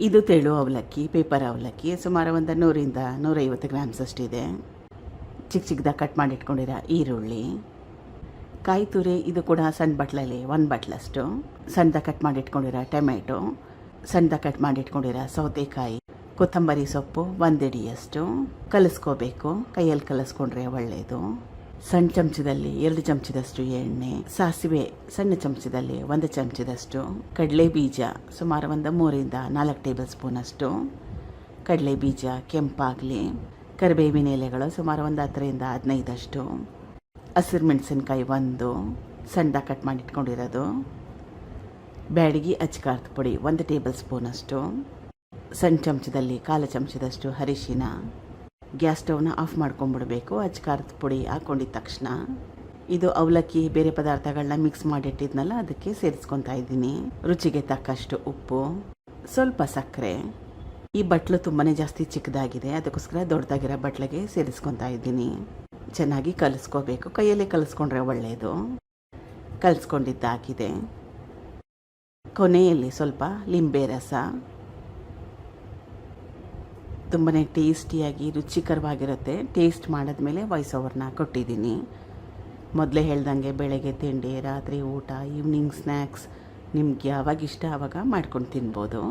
ಇದು ತೆಳು ಅವಲಕ್ಕಿ, ಪೇಪರ್ ಅವಲಕ್ಕಿ. ಸುಮಾರು ಒಂದು 100ರಿಂದ 150 ಗ್ರಾಮ್ಸ್ ಅಷ್ಟಿದೆ. ಚಿಕ್ಕ ಚಿಕ್ಕದಾಗಿ ಕಟ್ ಮಾಡಿ ಇಟ್ಕೊಂಡಿರೋ ಈರುಳ್ಳಿ, ಕಾಯಿ ತುರಿ, ಇದು ಕೂಡ ಸಣ್ಣ ಬಟ್ಲಲ್ಲಿ 1 ಬಟ್ಲಷ್ಟು. ಸಣ್ಣದಾಗಿ ಕಟ್ ಮಾಡಿ ಇಟ್ಕೊಂಡಿರೋ ಟೊಮೆಟೊ, ಸಣ್ಣದಾಗಿ ಕಟ್ ಮಾಡಿ ಇಟ್ಕೊಂಡಿರೋ ಸೌತೆಕಾಯಿ, ಕೊತ್ತಂಬರಿ ಸೊಪ್ಪು 1 ಹಿಡಿಯಷ್ಟು. ಕಲಿಸ್ಕೋಬೇಕು, ಕೈಯಲ್ಲಿ ಕಲಿಸ್ಕೊಂಡ್ರೆ ಒಳ್ಳೆಯದು. ಸಣ್ಣ ಚಮಚದಲ್ಲಿ 2 ಚಮಚದಷ್ಟು ಎಣ್ಣೆ, ಸಾಸಿವೆ ಸಣ್ಣ ಚಮಚದಲ್ಲಿ 1 ಚಮಚದಷ್ಟು, ಕಡಲೆ ಬೀಜ ಸುಮಾರು ಒಂದು 3ರಿಂದ 4 ಟೇಬಲ್ ಸ್ಪೂನ್ ಅಷ್ಟು. ಕಡಲೆ ಬೀಜ ಕೆಂಪಾಗಲಿ. ಕರಿಬೇವಿನ ಎಲೆಗಳು ಸುಮಾರು ಒಂದು 10ರಿಂದ 15 ಅಷ್ಟು. ಹಸಿರು ಮೆಣಸಿನ್ಕಾಯಿ 1 ಸಣ್ಣದಾಗಿ ಕಟ್ ಮಾಡಿ ಇಟ್ಕೊಂಡಿರೋದು. ಬ್ಯಾಡಗಿ ಅಚ್ಕಾರದ ಪುಡಿ 1 ಟೇಬಲ್ ಸ್ಪೂನ್ ಅಷ್ಟು. ಸಣ್ಣ ಚಮಚದಲ್ಲಿ 1/4 ಚಮಚದಷ್ಟು ಅರಿಶಿನ. ಗ್ಯಾಸ್ ಸ್ಟವ್ನ ಆಫ್ ಮಾಡ್ಕೊಂಡ್ಬಿಡ್ಬೇಕು ಅಚ್ಕಾರದ ಪುಡಿ ಹಾಕ್ಕೊಂಡಿದ್ದ ತಕ್ಷಣ. ಇದು ಅವಲಕ್ಕಿ ಬೇರೆ ಪದಾರ್ಥಗಳನ್ನ ಮಿಕ್ಸ್ ಮಾಡಿಟ್ಟಿದ್ನಲ್ಲ, ಅದಕ್ಕೆ ಸೇರಿಸ್ಕೊತಾ ಇದ್ದೀನಿ. ರುಚಿಗೆ ತಕ್ಕಷ್ಟು ಉಪ್ಪು, ಸ್ವಲ್ಪ ಸಕ್ಕರೆ. ಈ ಬಟ್ಲು ತುಂಬಾ ಜಾಸ್ತಿ ಚಿಕ್ಕದಾಗಿದೆ, ಅದಕ್ಕೋಸ್ಕರ ದೊಡ್ಡದಾಗಿರೋ ಬಟ್ಲಿಗೆ ಸೇರಿಸ್ಕೊತಾ ಇದ್ದೀನಿ. ಚೆನ್ನಾಗಿ ಕಲಿಸ್ಕೋಬೇಕು, ಕೈಯಲ್ಲೇ ಕಲಿಸ್ಕೊಂಡ್ರೆ ಒಳ್ಳೆಯದು. ಕಲಿಸ್ಕೊಂಡಿದ್ದಾಗಿದೆ. ಕೊನೆಯಲ್ಲಿ ಸ್ವಲ್ಪ ಲಿಂಬೆ ರಸ. ತುಂಬಾ ಟೇಸ್ಟಿಯಾಗಿ ರುಚಿಕರವಾಗಿರುತ್ತೆ. ಟೇಸ್ಟ್ ಮಾಡಿದ್ಮೇಲೆ ವಾಯ್ಸ್ ಓವರ್ನ ಕೊಟ್ಟಿದ್ದೀನಿ. ಮೊದಲೇ ಹೇಳ್ದಂಗೆ ಬೆಳಗ್ಗೆ ತಿಂಡಿ, ರಾತ್ರಿ ಊಟ, ಈವ್ನಿಂಗ್ ಸ್ನ್ಯಾಕ್ಸ್ ನಿಮ್ಗೆ ಯಾವಾಗ ಇಷ್ಟ ಆವಾಗ ಮಾಡ್ಕೊಂಡು ತಿನ್ಬೋದು.